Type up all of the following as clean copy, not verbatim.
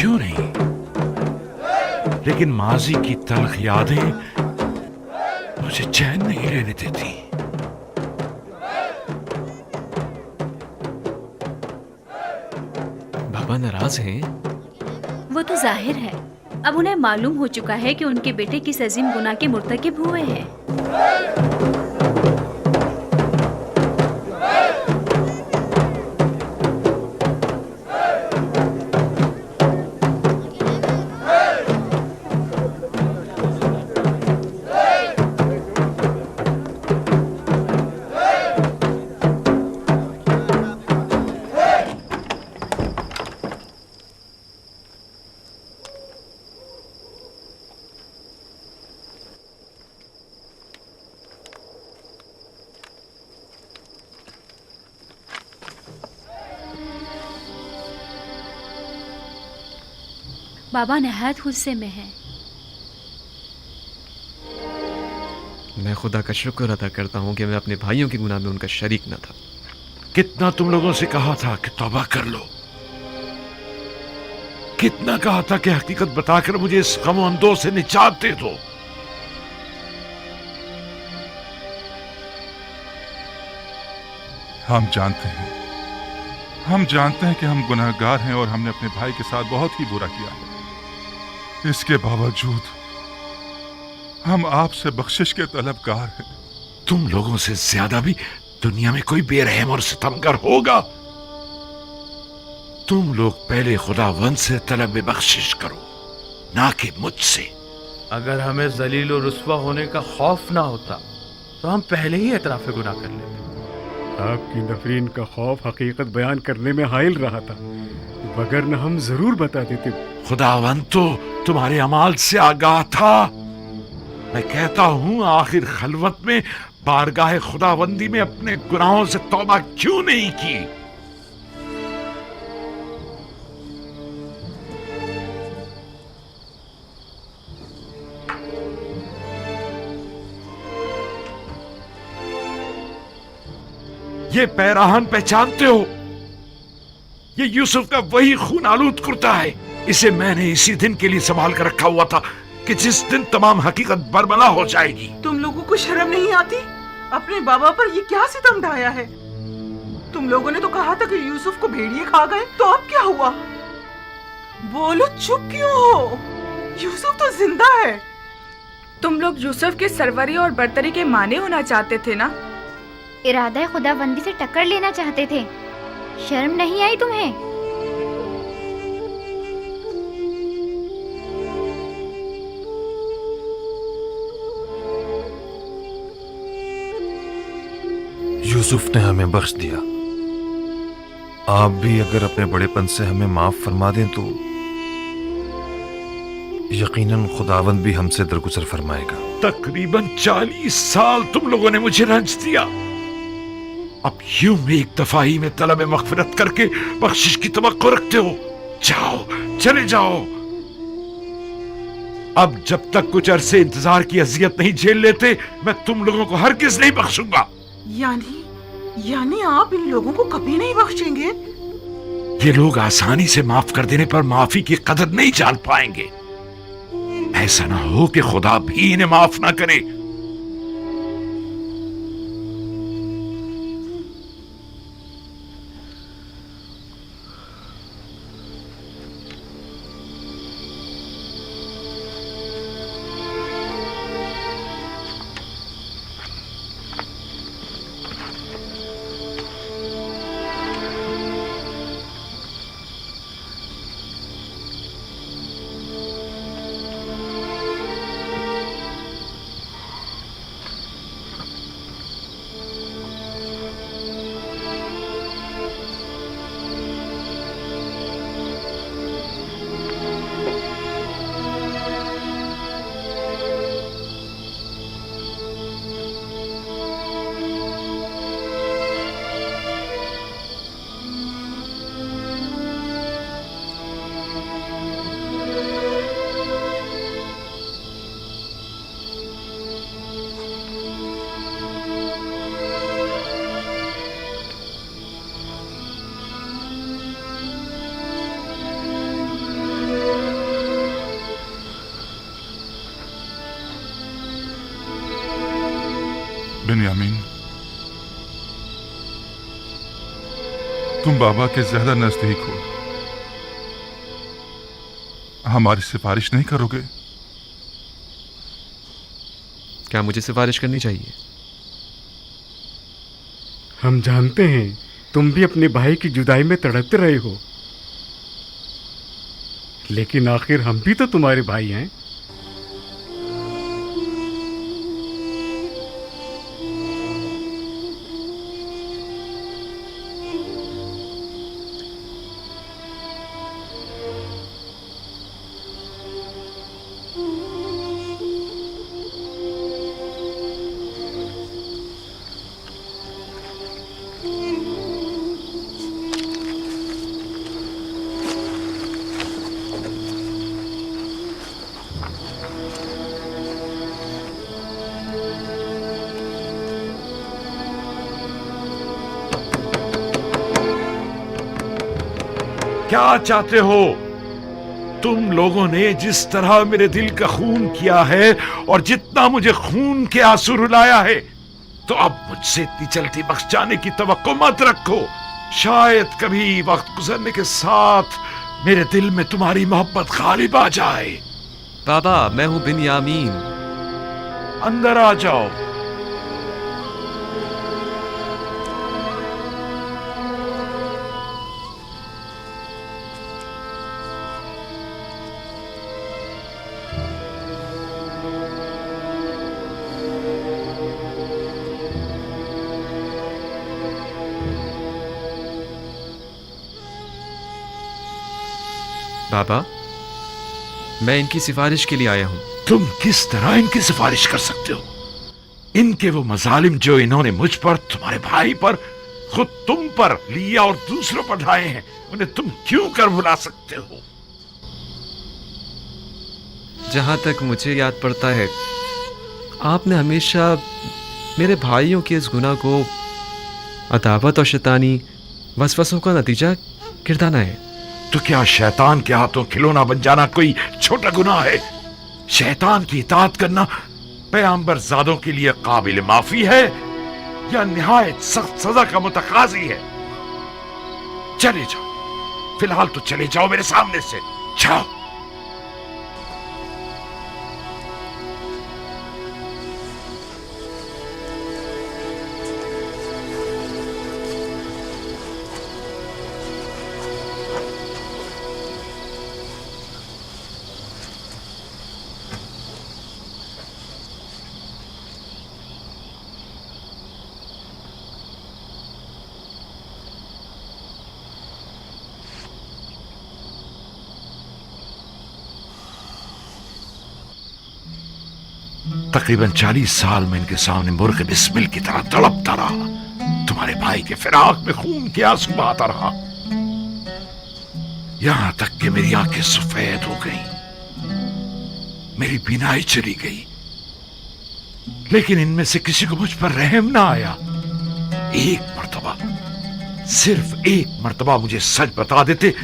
क्यों नहीं? लेकिन माजी की तल्ख यादें मुझे चैन नहीं लेने देती। बाबा नाराज हैं? वो तो जाहिर है। अब उन्हें मालूम हो चुका है कि उनके बेटे किस अजीम गुनाह के मुर्तकिब हुए हैं। बाबा नहायत गुस्से में है। मैं खुदा का शुक्र अदा करता हूँ कि मैं अपने भाइयों के गुनाह में उनका शरीक न था। कितना तुम लोगों से कहा था कि तौबा कर लो, कितना कहा था कि हकीकत बताकर मुझे इस गम अंदों से निजात दे दो। हम जानते हैं कि हम गुनहगार हैं और हमने अपने भाई के साथ बहुत ही बुरा किया है। इसके बावजूद हम आपसे बख्शिश के तलबगार हैं। तुम लोगों से ज्यादा भी दुनिया में कोई बेरहम और सितमगर होगा। तुम लोग पहले खुदावंद से तलब बख्शिश करो, ना कि मुझसे। अगर हमें जलील और रुस्वा होने का खौफ ना होता तो हम पहले ही एतराफ गुनाह कर लेते। आपकी नफरीन का खौफ हकीकत बयान करने में हाइल रहा था, वगरना हम जरूर बता देते। खुदावंद तो तुम्हारे अमाल से आगाह था। मैं कहता हूं, आखिर खलवत में बारगाह खुदावंदी में अपने गुनाहों से तौबा क्यों नहीं की? ये पैराहन पहचानते हो? ये यूसुफ का वही खून आलूद कुर्ता है। इसे मैंने इसी दिन के लिए संभाल कर रखा हुआ था कि जिस दिन तमाम हकीकत बरमला हो जाएगी। तुम लोगों को शर्म नहीं आती? अपने बाबा पर ये क्या सितम ढाया है? तुम लोगों ने तो कहा था कि यूसुफ को भेड़िए खा गए, तो अब क्या हुआ? बोलो, चुप क्यों हो? यूसुफ तो जिंदा है। तुम लोग यूसुफ के सरवरी और बरतरी के माने होना चाहते थे ना? इरादा खुदाबंदी से टक्कर लेना चाहते थे। शर्म नहीं आई तुम्हें? यूसुफ ने हमें बख्श दिया। आप भी अगर अपने बड़ेपन से हमें माफ फरमा दें तो यकीनन खुदावंद भी हमसे दरगुजर फरमाएगा। तकरीबन 40 साल तुम लोगों ने मुझे रंज दिया। अब यूं में एक दफा ही में तलब मगफिरत करके बख्शिश की तवक्को रखते हो? जाओ, चले जाओ। अब जब तक कुछ अरसे इंतजार की अजियत नहीं झेल लेते, मैं तुम लोगों को हरगिज नहीं बख्शूंगा। यानी आप इन लोगों को कभी नहीं बख्शेंगे? ये लोग आसानी से माफ कर देने पर माफी की कदर नहीं जान पाएंगे। ऐसा ना हो कि खुदा भी इन्हें माफ ना करे। बिन्यामीन, तुम बाबा के ज्यादा नजदीक हो, हमारी सिफारिश नहीं करोगे? क्या मुझे सिफारिश करनी चाहिए? हम जानते हैं तुम भी अपने भाई की जुदाई में तड़पते रहे हो, लेकिन आखिर हम भी तो तुम्हारे भाई हैं। क्या चाहते हो? तुम लोगों ने जिस तरह मेरे दिल का खून किया है और जितना मुझे खून के आंसू रुलाया है, तो अब मुझसे इतनी जल्दी बख्श जाने की तवक्को मत रखो। शायद कभी वक्त गुजरने के साथ मेरे दिल में तुम्हारी मोहब्बत गालिब आ जाए। बाबा, मैं हूं बिन्यामीन। अंदर आ जाओ। बाबा, मैं इनकी सिफारिश के लिए आया हूं। तुम किस तरह इनकी सिफारिश कर सकते हो? इनके वो मजालिम जो इन्होंने मुझ पर, तुम्हारे भाई पर, खुद तुम पर लिया और दूसरों पर ढाए हैं, उन्हें तुम क्यों कर भुला सकते हो? जहां तक मुझे याद पड़ता है, आपने हमेशा मेरे भाइयों के इस गुनाह को अदावत और शैतानी वसवसों का नतीजा गिरदाना है। तो क्या शैतान के हाथों खिलौना बन जाना कोई छोटा गुनाह है? शैतान की इताअत करना पैगंबर ज़ादों के लिए काबिल माफी है या निहायत सख्त सजा का मुतकाजी है? चले जाओ, फिलहाल तो चले जाओ मेरे सामने से, जाओ। तकरीबन 40 साल में इनके सामने मुर्ग बिस्मिल की तरह तड़पता रहा। तुम्हारे भाई के फिराक में खून के आंसू बहाता रहा, यहां तक कि मेरी आंखें सफेद हो गई, मेरी बीनाई चली गई, लेकिन इनमें से किसी को मुझ पर रहम ना आया। एक मर्तबा, सिर्फ एक मर्तबा मुझे सच बता देते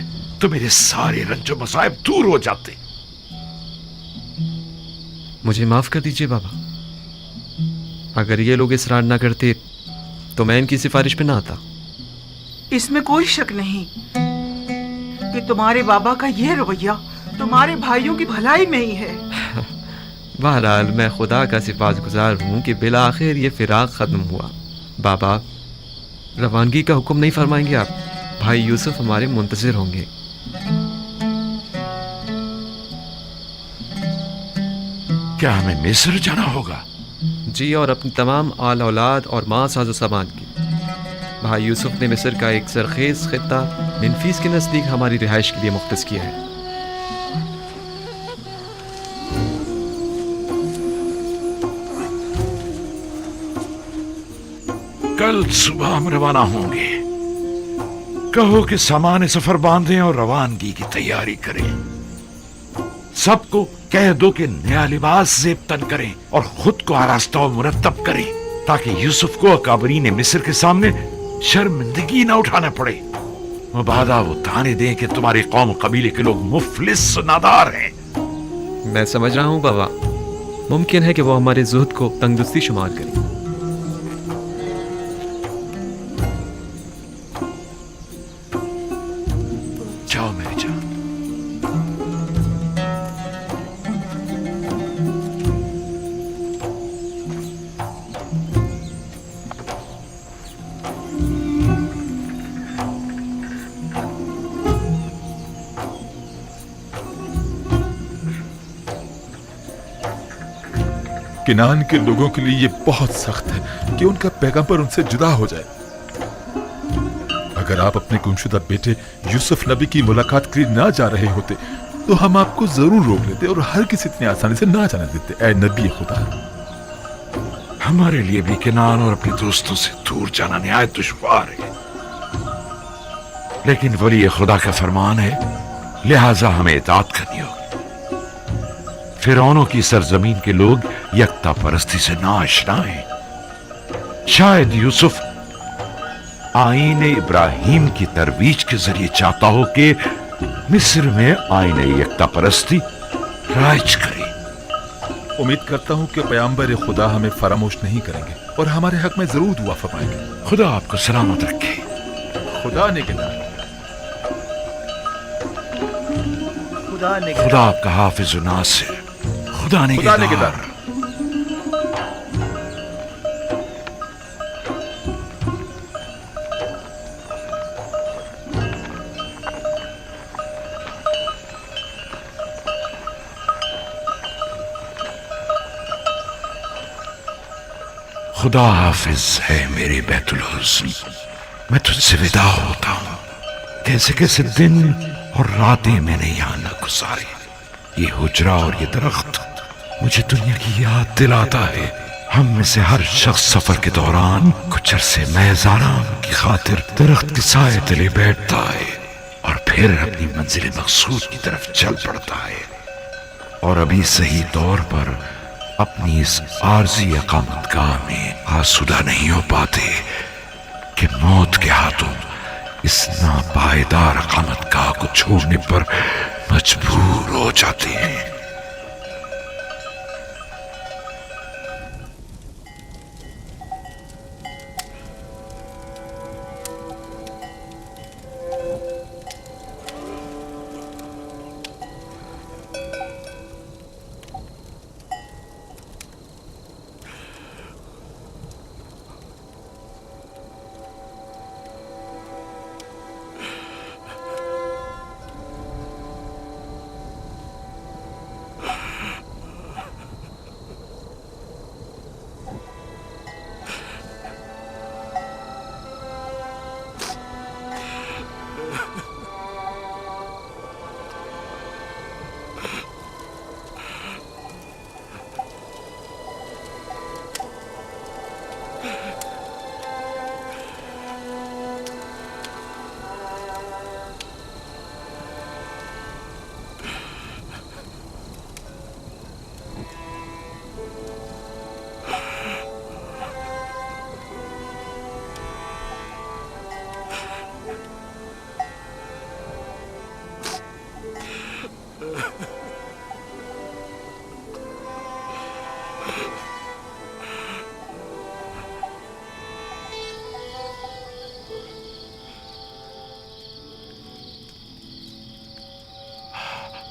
तो मेरे सारे रंजो मसाइब दूर हो जाते। मुझे माफ कर दीजिए बाबा। अगर ये लोग इसरार ना करते तो मैं इनकी सिफारिश पे ना आता। इसमें कोई शक नहीं कि तुम्हारे बाबा का यह रवैया तुम्हारे भाइयों की भलाई में ही है। बहरहाल मैं खुदा का सिफारिशगुजार हूँ कि बिला आखिर ये फिराक ख़त्म हुआ। बाबा, रवानगी का हुक्म नहीं फरमाएंगे आप? भाई यूसुफ हमारे मुंतज़िर होंगे। क्या हमें मिस्र जाना होगा? जी, और अपनी तमाम आल औलाद और माँ साजो सामान की। भाई यूसुफ ने मिस्र का एक सरखेज़ खित्ता मिनफीस के नज़दीक हमारी रिहाइश के लिए मुख्तस किया है। कल सुबह हम रवाना होंगे। कहो कि सामान सफर बांधें और रवानगी की तैयारी करें। सबको कह दो कि नया लिबास ज़ेब तन करें और खुद को आरास्ता और मुरत्तब करें, ताकि यूसुफ को अकाबरीन मिस्र के सामने शर्मिंदगी न उठाना पड़े। मुबादा वो ताने दें कि तुम्हारी कौम कबीले के लोग मुफलिस नादार हैं। मैं समझ रहा हूँ बाबा, मुमकिन है कि वो हमारे जुहद को तंगदुस्ती शुमार करें। किनान के लोगों के लिए ये बहुत सख्त है कि उनका पैगंबर उनसे जुदा हो जाए। अगर आप अपने गुमशुदा बेटे यूसुफ नबी की मुलाकात के लिए ना जा रहे होते तो हम आपको जरूर रोक लेते और हर किसी इतनी आसानी से ना जाने देते। ऐ नबी खुदा, हमारे लिए भी किनान और अपने दोस्तों से दूर जाना निहायत दुश्वार है, लेकिन वली खुदा का फरमान है, लिहाजा हमें इताअत करनी होगी। फिरौनों की सरजमीन के लोग यकता परस्ती से नाआशना हैं। शायद यूसुफ आईन इब्राहिम की तरवीज के जरिए चाहता हो कि मिस्र में आईन यकता परस्ती राज करे। उम्मीद करता हूं कि पैगंबर खुदा हमें फरामोश नहीं करेंगे और हमारे हक में जरूर दुआ फरमाएंगे। खुदा आपको सलामत रखे। खुदा निगहबान। खुदा आपका हाफिज नासिर। खुदा निगहबान। खुदा हाफिज है मेरे बैतुल हुस्न। मैं तुझसे विदा होता हूं। कैसे कैसे दिन और रातें मैंने यहां न गुजारी। ये हुजरा और ये दरख्त मुझे दुनिया की याद दिलाता है। हम में से हर शख्स सफर के दौरान कुछ अरसे महज आराम की खातिर दरख्त के साए तले बैठता है और फिर अपनी मंजिल मकसूद की तरफ चल पड़ता है। और अभी सही तौर पर अपनी इस आरजी अकामतगाह में आसूदा नहीं हो पाते कि मौत के हाथों इस नापायदार अकामतगाह को छोड़ने पर मजबूर हो जाते हैं।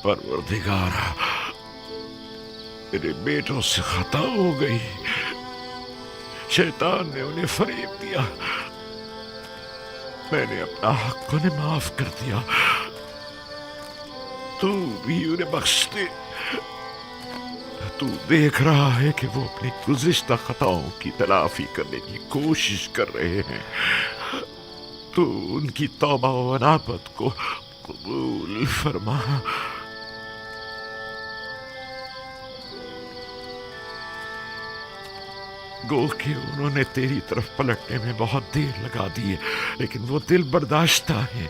परवरदिगारा, मेरे बेटों से खता हो गई। शैतान ने उन्हें फरेब दिया। मैंने अपना हक उन्हें माफ कर दिया। तू भी उन्हें बख्श दे। तू देख रहा है कि वो अपनी गुज़िश्ता खताओं की तलाफी करने की कोशिश कर रहे हैं। तू उनकी तौबा व अनाबत को कबूल फरमा। गो कि उन्होंने तेरी तरफ पलटने में बहुत देर लगा दी है, लेकिन वो दिल बर्दाश्ता है।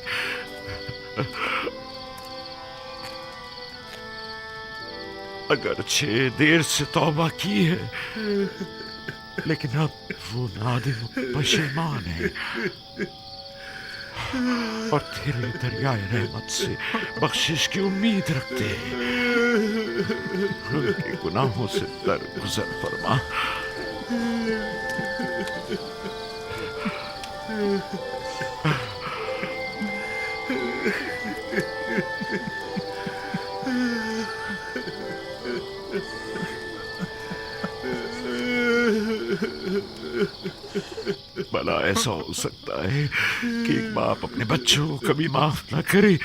अगरचे देर से तौबा की है, लेकिन अब वो नादिम पशेमान है और तेरे दरियाए रहमत से बख्शिश की उम्मीद रखते हैं। उनके गुनाहों से दरगुजर फरमा। भला ऐसा हो सकता है कि एक बाप अपने बच्चों को कभी माफ ना करे?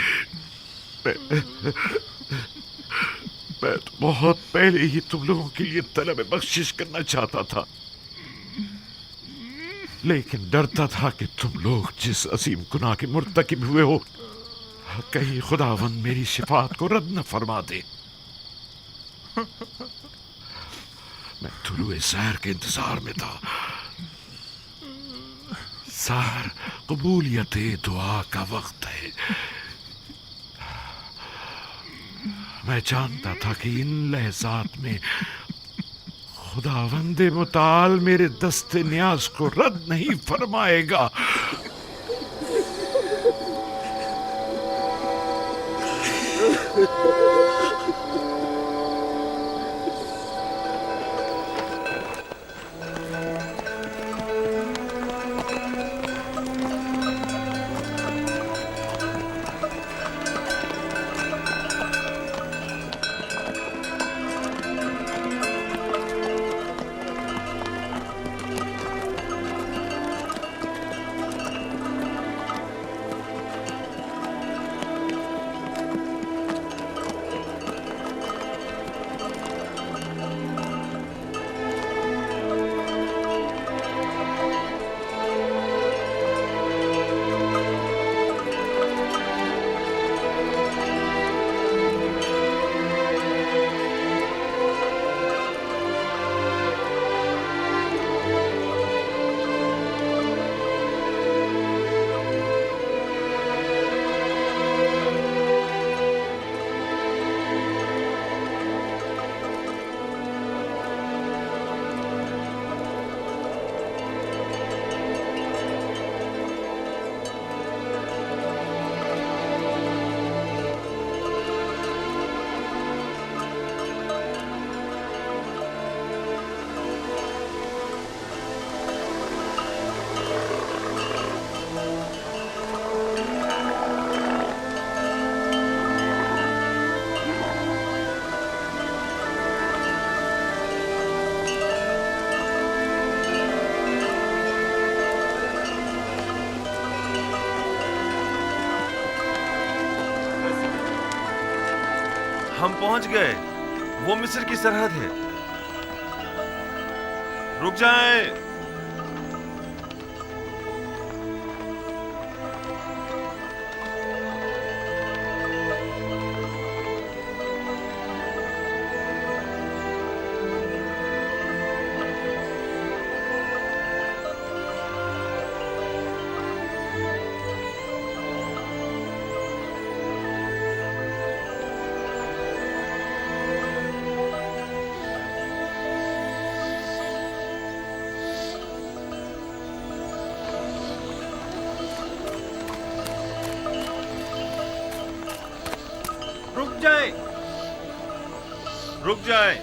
मैं तो बहुत पहले ही तुम लोगों के लिए तलब बख्शिश करना चाहता था, लेकिन डरता था कि तुम लोग जिस अजीम गुनाह के मुर्तकिब हुए हो, कहीं खुदावंद मेरी शिफात को रद्द न फरमा दे। मैं तुलुए सहर के इंतजार में था। सहर कबूलियत दुआ का वक्त है। मैं जानता था कि इन लहजात में खुदावंद मुताल मेरे दस्ते न्याज को रद्द नहीं फरमाएगा। हम पहुंच गए। वो मिस्र की सरहद है। रुक जाएं। रुक जाएं।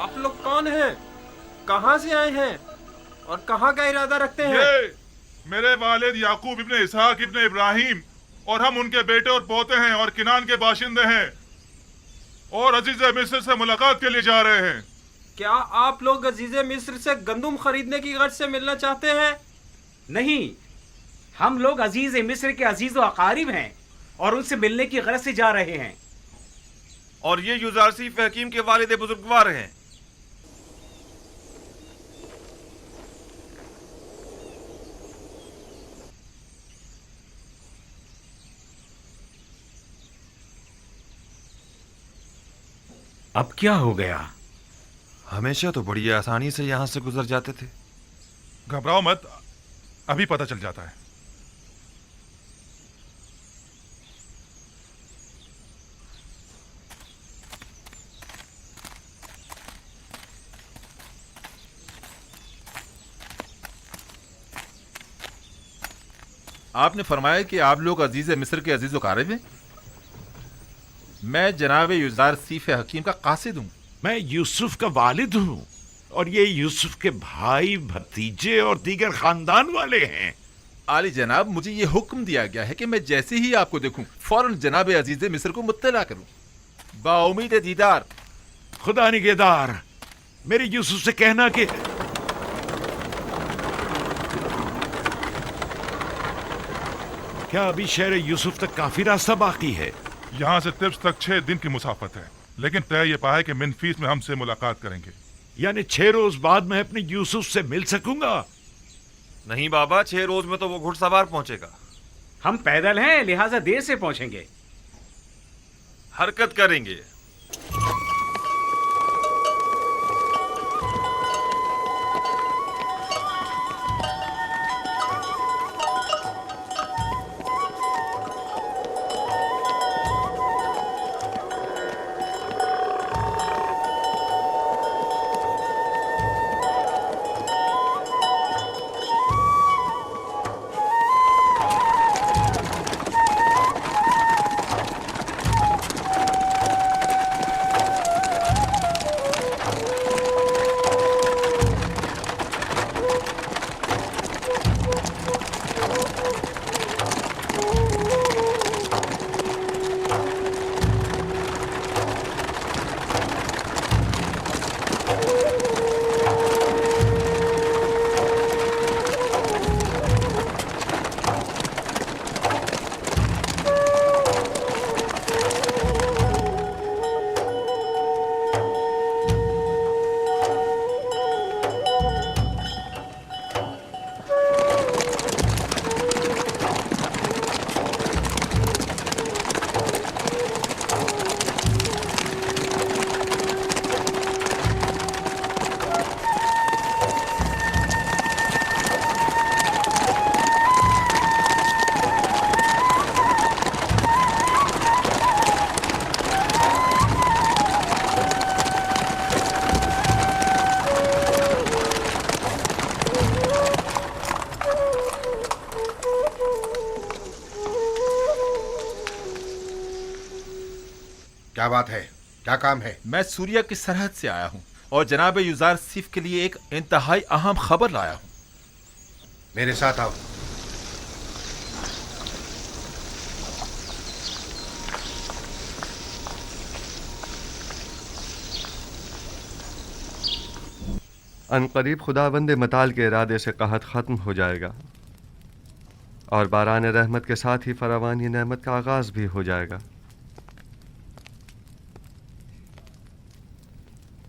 आप लोग कौन हैं? कहां से आए हैं और कहां का इरादा रखते हैं? ये मेरे वालिद याकूब इब्ने इसहाक इब्ने इब्राहिम और हम उनके बेटे और पोते हैं और किनान के बाशिंदे हैं और अजीज मिस्र से मुलाकात के लिए जा रहे हैं। क्या आप लोग अजीज मिस्र से गंदुम खरीदने की गर्ज से मिलना चाहते हैं? नहीं, हम लोग अजीज मिस्र के अजीज व अकारिब हैं और उनसे मिलने की गर्ज से जा रहे हैं। और ये युजारसीफ हकीम के वालिद बुजुर्गवार हैं। अब क्या हो गया? हमेशा तो बड़ी आसानी से यहां से गुजर जाते थे। घबराओ मत, अभी पता चल जाता है। आपने फरमाया कि आप लोग अजीज मिस्र के अजीज व हैं। मैं जनाब युजार सीफ हकीम का कासिद हूँ। मैं यूसुफ का वालिद हूँ और ये यूसुफ के भाई, भतीजे और दीगर खानदान वाले हैं। आली जनाब, मुझे ये हुक्म दिया गया है कि मैं जैसे ही आपको देखूं फौरन जनाब अजीज मिस्र को मुत्तला करूं। बाउमीद दीदार। खुदा निगहदार, मेरे यूसुफ से कहना कि क्या अभी शहर यूसुफ तक काफी रास्ता बाकी है? यहाँ से तिब्स तक 6 दिन की मुसाफत है, लेकिन तय ये पाया कि मिनफीस में हमसे मुलाकात करेंगे। यानी 6 रोज बाद मैं अपने यूसुफ से मिल सकूंगा? नहीं बाबा, 6 रोज में तो वो घुड़सवार पहुंचेगा। हम पैदल हैं, लिहाजा देर से पहुंचेंगे। हरकत करेंगे। क्या बात है, क्या काम है? मैं सूर्या की सरहद से आया हूँ और जनाब युजार सिफ के लिए एक इंतहाई अहम खबर लाया हूँ। मेरे साथ आओ। अनकरीब खुदाबंद मताल के इरादे से कहत ख़त्म हो जाएगा और बारान रहमत के साथ ही फरावानी नेमत का आगाज़ भी हो जाएगा।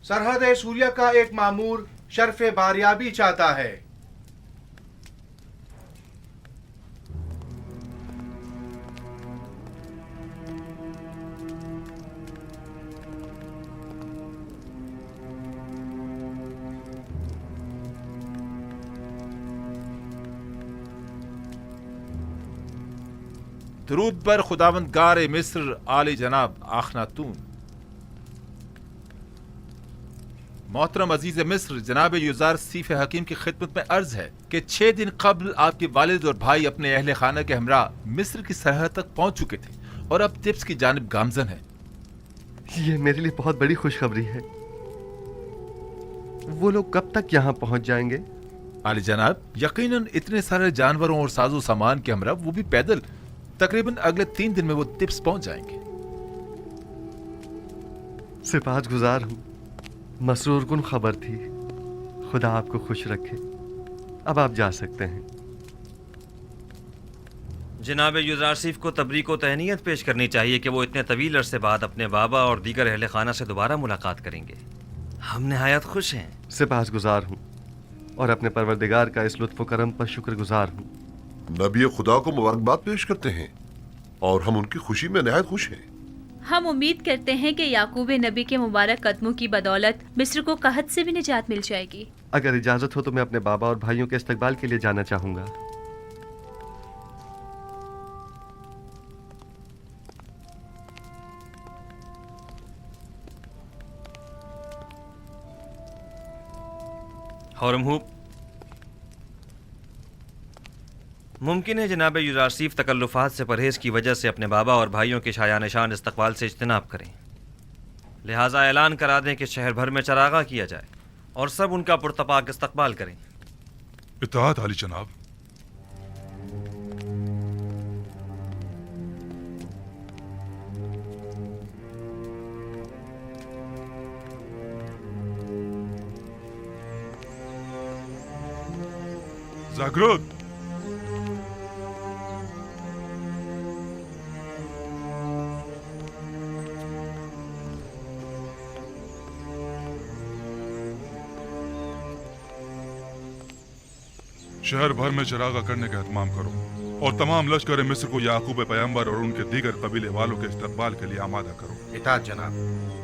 सरहद सूर्या का एक मामूर शर्फ बारियाबी चाहता है। दरूद पर खुदावंद गार मिस्र आली जनाब आखनातून। मोहतरम अजीज मिस्र जनाब युजार सीफ हकीम की खिदमत में अर्ज है कि 6 दिन कबल आपके वालिद और भाई अपने अहले खाना के हमरा मिस्र की सरहद तक पहुंच चुके थे और अब तिब्स की जानिब गामजन है। ये मेरे लिए बहुत बड़ी खुशखबरी है। वो लोग कब तक यहाँ पहुंच जाएंगे? आली जनाब, यकीनन इतने सारे जानवरों और साजो सामान के हमरा, वो भी पैदल, तकरीबन अगले 3 दिन में वो तिब्स पहुंच जाएंगे। सिपाहगुजार हूँ, मसरूर कुन खबर थी। खुदा आपको खुश रखे। अब आप जा सकते हैं। जनाब युजारसीफ को तबरीक व तहनीयत पेश करनी चाहिए कि वो इतने तवील अरसे बाद अपने बाबा और दीगर अहले खाना से दोबारा मुलाकात करेंगे। हम नहायत खुश हैं। सिपाहगुजार हूँ और अपने परवरदिगार का इस लुत्फ़ करम पर शुक्रगुजार हूँ। नबी खुदा को मुबारकबाद पेश करते हैं और हम उनकी खुशी में नहायत खुश हैं। हम उम्मीद करते हैं कि याकूब नबी के मुबारक कदमों की बदौलत मिस्र को कहत से भी निजात मिल जाएगी। अगर इजाजत हो तो मैं अपने बाबा और भाइयों के इस्तकबाल के लिए जाना चाहूंगा। हौरमहूब, मुमकिन है जनाब युजारसीफ तकल्लुफ़ात से परहेज़ की वजह से अपने बाबा और भाइयों के शाया निशान इस्तकबाल से इज्तनाब करें। लिहाजा ऐलान करा दें कि शहर भर में चरागा किया जाए और सब उनका पुरतपाक इस्तकबाल करें। इत्ताअत आली जनाब। जागरूक, शहर भर में चरागा करने का एहतमाम करो और तमाम लश्कर मिस्र को याकूब पैगंबर और उनके दीगर कबीले वालों के इस्तकबाल के लिए आमादा करो। इताअत जनाब।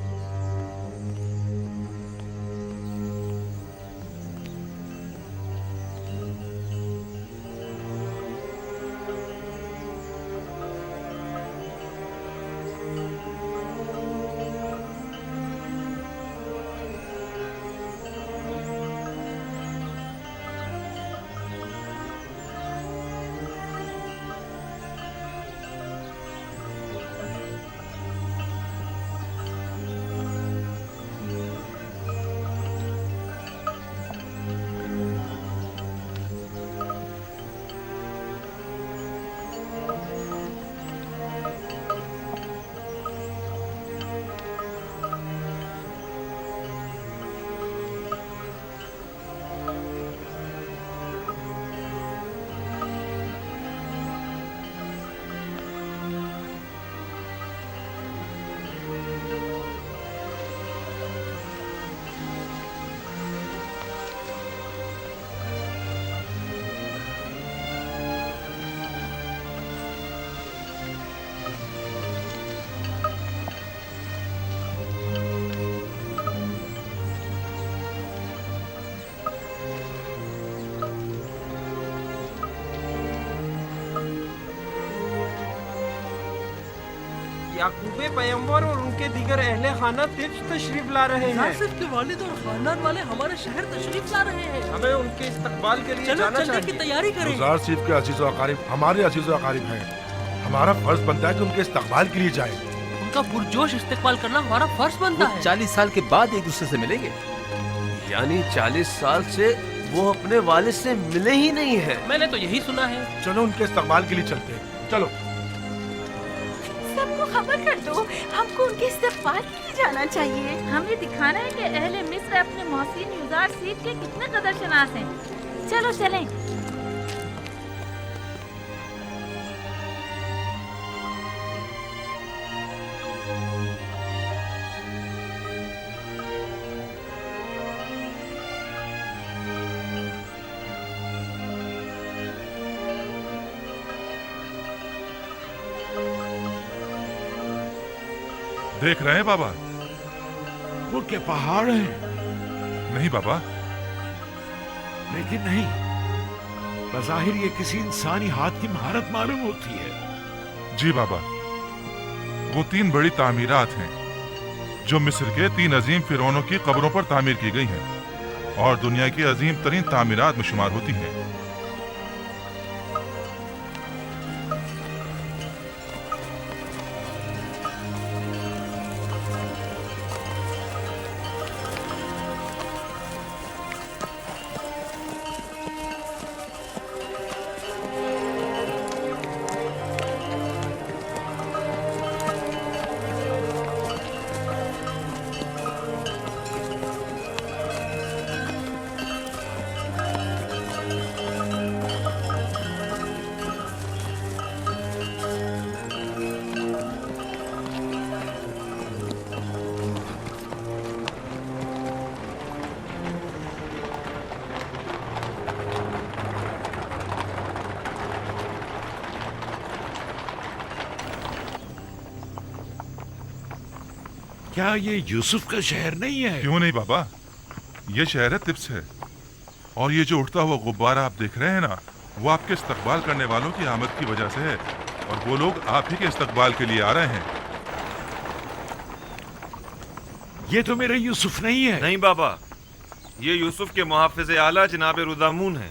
याकूबे पैगंबर और उनके दीगर अहले खाना तिब्स तशरीफ ला रहे हैं। युसुफ के वालिद और खानदान वाले हमारे शहर तशरीफ ला रहे हैं। हमें उनके इस्तकबाल के लिए चलो जाना चलने चाहिए। की तैयारी करें। गुजार सिर्फ के अजीज और अकारिब हमारे अजीज और अकारिब हैं। हमारा फर्ज बनता है कि उनके इस्तकबाल के लिए जाए। उनका पुरजोश इस्तकबाल करना हमारा फर्ज बनता है। 40 साल के बाद एक दूसरे से मिलेंगे। यानी 40 साल से वो अपने वालिद से मिले ही नहीं है। मैंने तो यही सुना है। चलो उनके इस्तकबाल के लिए चलते हैं। चलो सबको खबर कर दो, हमको उनके इस्तकबाल के लिए जाना चाहिए। हमें दिखाना है कि अहले मिस्र अपने मोहसिन युजार सीफ के कितने कदर शनास हैं। चलो चलें। देख रहे हैं बाबा? वो क्या पहाड़ है? नहीं बाबा। लेकिन नहीं, बज़ाहिर ये किसी इंसानी हाथ की महारत मालूम होती है। जी बाबा, वो 3 बड़ी तामीरात हैं जो मिस्र के 3 अजीम फिरौनों की कब्रों पर तामीर की गई हैं और दुनिया की अजीम तरीन तामीरात में शुमार होती हैं। क्या ये यूसुफ का शहर नहीं है? क्यों नहीं बाबा, ये शहर है तिब्स है। और ये जो उठता हुआ गुब्बारा आप देख रहे हैं ना, वो आपके इस्तकबाल करने वालों की आमद की वजह से है और वो लोग आप ही के इस्तकबाल के लिए आ रहे हैं। ये तो मेरा यूसुफ नहीं है। नहीं बाबा, ये यूसुफ के मुहाफिज आला जनाब रुदामून है।